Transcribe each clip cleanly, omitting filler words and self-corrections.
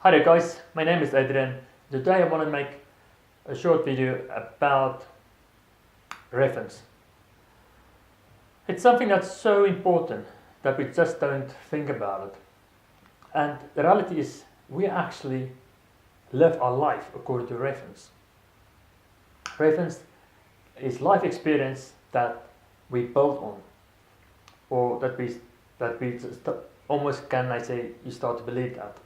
Hi there guys, my name is Adrian. Today I want to make a short video about reference. It's something that's so important that we just don't think about it. And the reality is we actually live our life according to reference. Reference is life experience that we build on, or that we just almost can I say you start to believe that.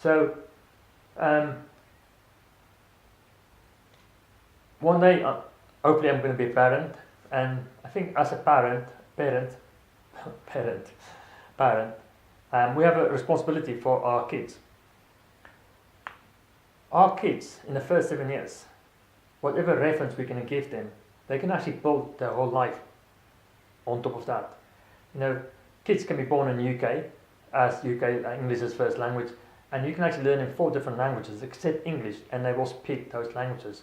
So one day, hopefully, I'm going to be a parent, and I think as a parent, we have a responsibility for our kids. Our kids in the first 7 years, whatever reference we can give them, they can actually build their whole life on top of that. You know, kids can be born in the UK as UK English as first language. And you can actually learn in 4 different languages except English, and they will speak those languages.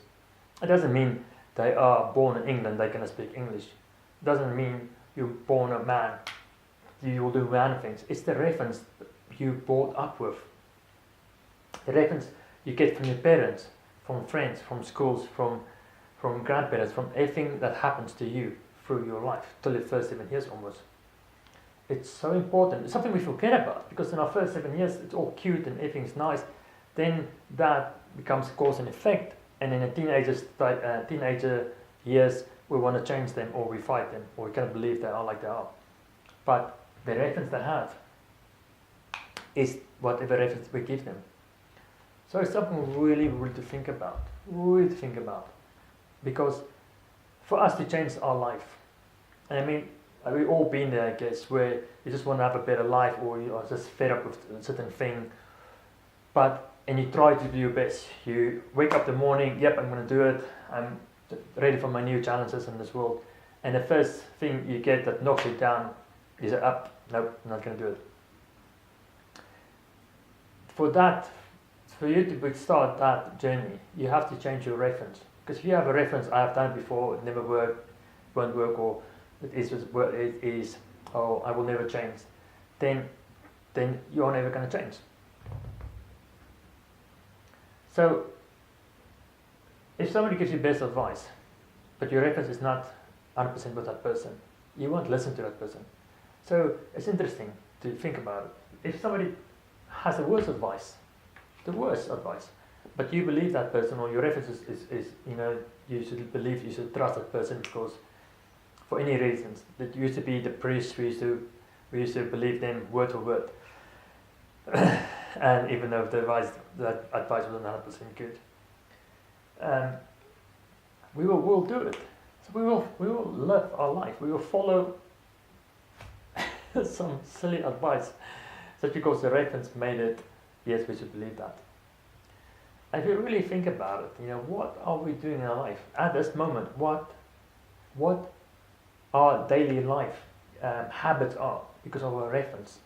It doesn't mean they are born in England, they can speak English. It doesn't mean you're born a man, you will do man things. It's the reference you brought up with. The reference you get from your parents, from friends, from schools, from grandparents, from everything that happens to you through your life, till your first 7 years almost. It's so important. It's something we forget about because in our first 7 years it's all cute and everything's nice. Then that becomes cause and effect, and in a teenager years we want to change them, or we fight them, or we can't believe they are like they are. But the reference they have is whatever reference we give them. So it's something really to think about, because for us to change our life, and I mean, we've all been there, I guess, where you just want to have a better life, or you are just fed up with a certain thing, and you try to do your best. You wake up in the morning, yep, I'm going to do it, I'm ready for my new challenges in this world, and the first thing you get that knocks you down is nope, I'm not going to do it. For you to start that journey, you have to change your reference, because if you have a reference, I have done it before, it never worked, won't work, or it is, oh, I will never change, then you're never going to change. So if somebody gives you best advice, but your reference is not 100% with that person, you won't listen to that person. So it's interesting to think about it. If somebody has the worst advice, but you believe that person, or your reference is you should trust that person because for any reasons. That used to be the priest, we used to believe them word for word. And even though that advice wasn't 100% good. We'll do it. So we will live our life. We will follow some silly advice just because the reference made it, yes, we should believe that. And if you really think about it, what are we doing in our life? At this moment, what our daily life habits are because of our reference,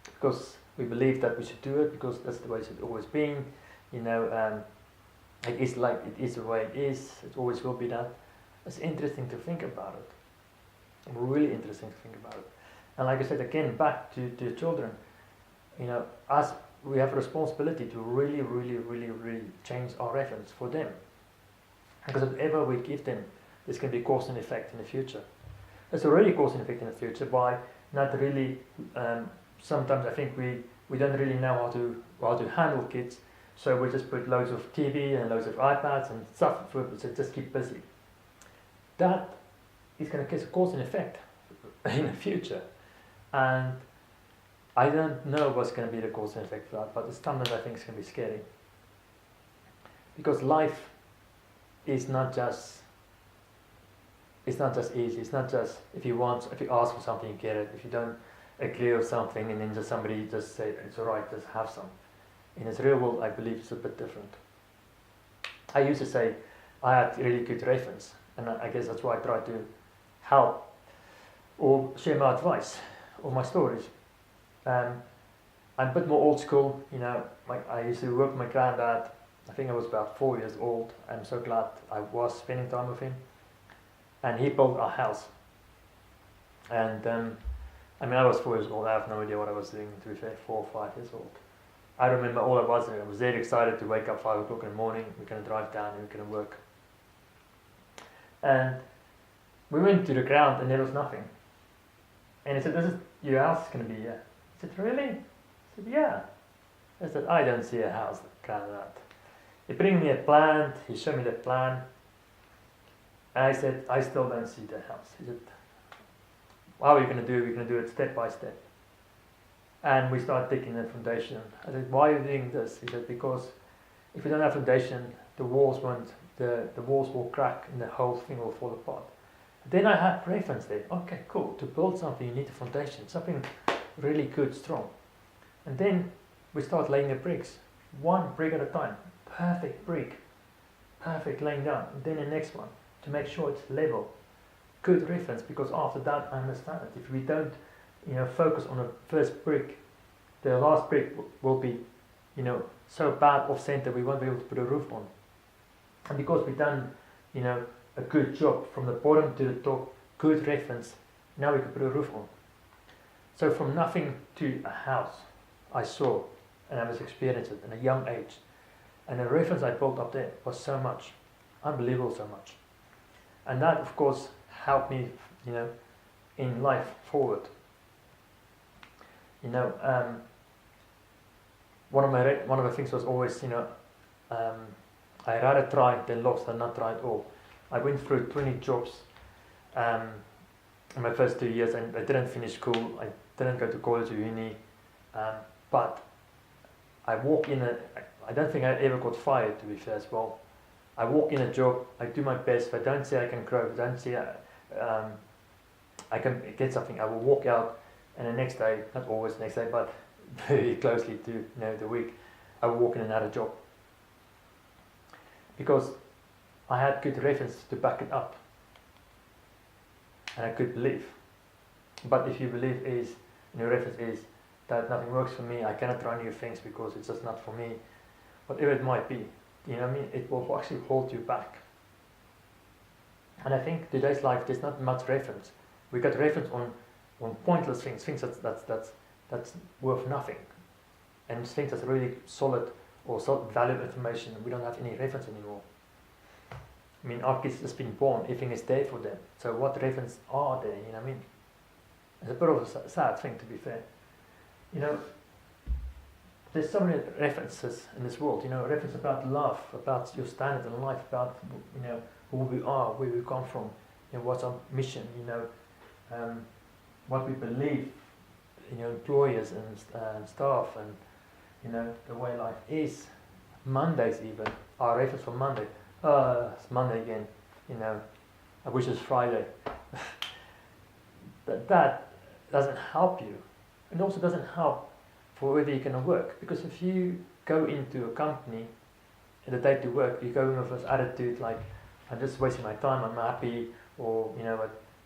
because we believe that we should do it because that's the way it should always been. It is like it is the way it is. It always will be that. It's interesting to think about it. Really interesting to think about it. And like I said again, back to children. Us, we have a responsibility to really change our reference for them, because whatever we give them, this can be cause and effect in the future. There's already cause and effect in the future by not really. Sometimes I think we don't really know how to handle kids, so we just put loads of TV and loads of iPads and stuff for them to just keep busy. That is going to cause and effect in the future, and I don't know what's going to be the cause and effect for that, but it's something I think is going to be scary, because life is not just. It's not just easy. It's not just if you ask for something, you get it. If you don't agree with something, and then somebody just say it's alright, just have some. In this real world, I believe it's a bit different. I used to say I had really good reference, and I guess that's why I try to help or share my advice or my stories. I'm a bit more old school. I used to work with my granddad. I think I was about 4 years old. I'm so glad I was spending time with him. And he built our house, and I mean, I was 4 years old. I have no idea what I was doing. To be fair, 4 or 5 years old. I remember all I was doing. I was very excited to wake up 5 o'clock in the morning. We're gonna drive down and we're gonna work. And we went to the ground and there was nothing. And he said, "This is your house is gonna be here." I said, "Really?" I said, "Yeah." I said, "I don't see a house kind of that." He bring me a plan. He showed me the plan. And I said, "I still don't see the house." He said, "How are you going to do it? We're going to do it step by step." And we started digging the foundation. I said, "Why are you doing this?" He said, "Because if you don't have foundation, the walls will crack and the whole thing will fall apart." Then I had reference there. Okay, cool. To build something, you need a foundation, something really good, strong. And then we start laying the bricks, one brick at a time. Perfect brick, perfect laying down. And then the next one to make sure it's level. Good reference, because after that I understand it. If we don't, focus on the first brick, the last brick will be, so bad off center we won't be able to put a roof on. And because we've done, a good job from the bottom to the top, good reference, now we can put a roof on. So from nothing to a house, I saw, and I was experiencing it at a young age. And the reference I built up there was so much, unbelievable so much. And that, of course, helped me, in life forward. One of the things was always, I rather try than lost than not try at all. I went through 20 jobs in my first 2 years, and I didn't finish school. I didn't go to college or uni, but I walk in I don't think I ever got fired, to be fair as well. I walk in a job, I do my best. If I don't see I can grow, if I don't see I can get something, I will walk out, and the next day, not always the next day, but very closely to the week, I will walk in another job. Because I had good reference to back it up. And I could believe. But if you believe your reference is that nothing works for me, I cannot try new things because it's just not for me, whatever it might be, it will actually hold you back. And I think today's life, there's not much reference. We got reference on pointless things that's worth nothing, and things that's really solid or valuable information. We don't have any reference anymore. I mean, our kids just been born, everything is there for them. So what reference are there? You know what I mean? It's a bit of a sad thing, to be fair. There's so many references in this world. Reference about love, about your standard in life, about who we are, where we come from, what's our mission. What we believe, employers and staff, and the way life is. Mondays even, our reference for Monday. It's Monday again. I wish it was Friday. that doesn't help you. It also doesn't help for whether you're going to work, because if you go into a company in the day to work, you go in with this attitude like, I'm just wasting my time, I'm happy, or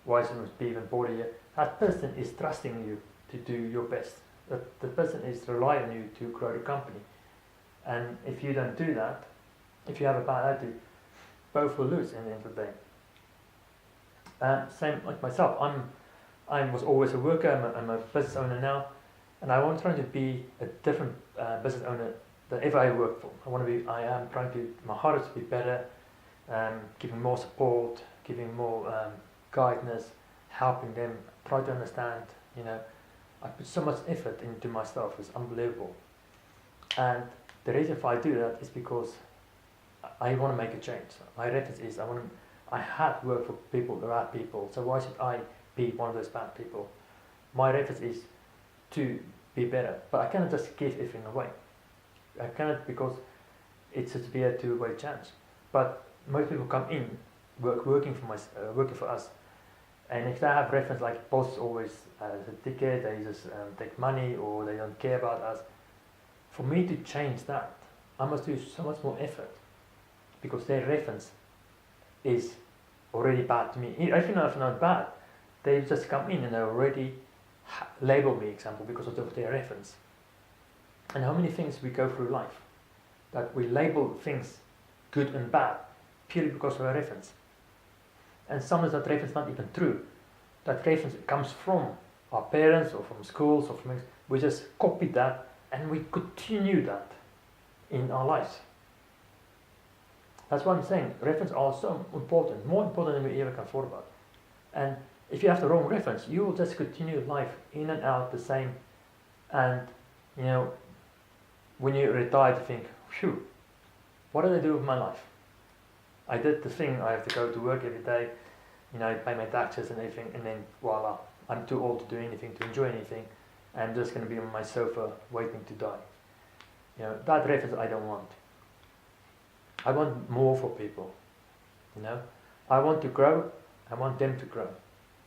why should I be even bothered here? That person is trusting you to do your best. The person is relying on you to grow the company. And if you don't do that, if you have a bad attitude, both will lose in the end of the day. Same like myself, I was always a worker, I'm a business owner now, and I want trying to be a different business owner than ever I worked for. I am trying to, my heart is to be better, giving more support, giving more guidance, helping them, try to understand, I put so much effort into my stuff, it's unbelievable. And the reason why I do that is because I want to make a change. My reference is I have worked for people, the right people, so why should I be one of those bad people? My reference is to be better, but I cannot just give everything away. I cannot, because it's just be a two-way chance. But most people come in, working for us, and if they have reference like boss always as a ticket, they just take money or they don't care about us. For me to change that, I must do so much more effort, because their reference is already bad to me. Even if not bad, they just come in and they already label me, example, because of their reference. And how many things we go through life that we label things good and bad purely because of a reference. And sometimes that reference is not even true. That reference comes from our parents or from schools or from, we just copy that and we continue that in our lives. That's what I'm saying. References are so important, more important than we ever can afford about. And if you have the wrong reference, you will just continue life in and out the same. And you know, when you retire, to think, phew, what did I do with my life? I did the thing. I have to go to work every day. You know, I pay my taxes and everything, and then voila, I'm too old to do anything, to enjoy anything. I'm just going to be on my sofa waiting to die. You know, that reference I don't want. I want more for people. You know, I want to grow. I want them to grow.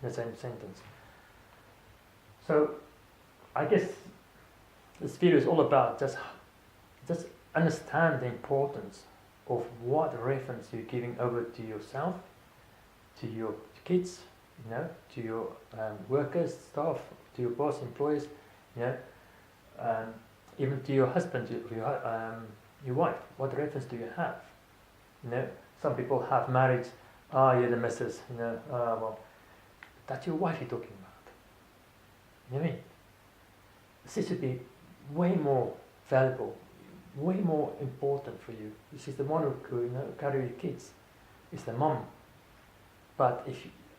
In the same sentence. So, I guess this video is all about just understand the importance of what reference you're giving over to yourself, to your kids, you know, to your workers, staff, to your boss, employees, you know, even to your husband, your wife. What reference do you have? You know, some people have married. You're the missus. You know, well, that's your wife you're talking about. You know what I mean? This should be way more valuable, way more important for you. This is the one who you know, carry your kids. It's the mom. But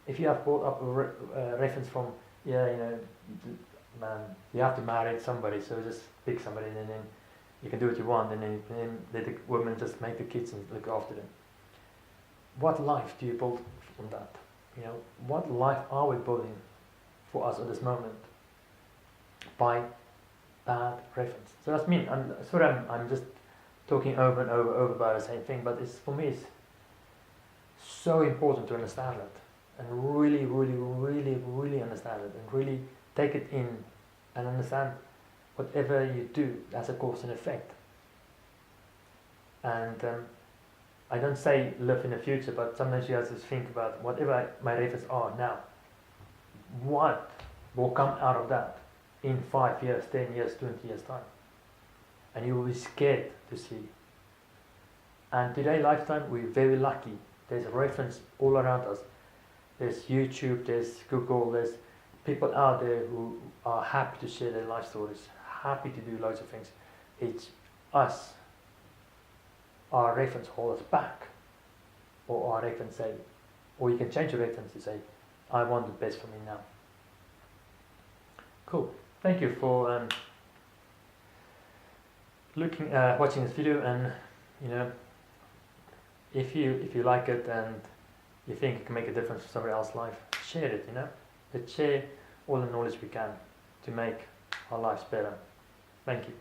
if you have brought up a reference from, yeah, you know, you have to marry somebody, so just pick somebody and then you can do what you want, and then let the woman just make the kids and look after them. What life do you build from that? You know, what life are we building for us at this moment by bad reference? So that's me. I'm just talking over and over about the same thing, but it's, for me, it's so important to understand it and really understand it and really take it in and understand whatever you do as a cause and effect. And I don't say live in the future, but sometimes you have to think about whatever my references are now, what will come out of that in 5 years, 10 years, 20 years time. And you will be scared to see. And today lifetime, we're very lucky. There's a reference all around us. There's YouTube, there's Google, there's people out there who are happy to share their life stories, happy to do loads of things. It's us, our reference hold us back, or our reference say, or you can change your reference to say, I want the best for me now. Cool. Thank you for watching this video, and you know, if you like it and you think it can make a difference for somebody else's life, share it. You know, let's share all the knowledge we can to make our lives better. Thank you.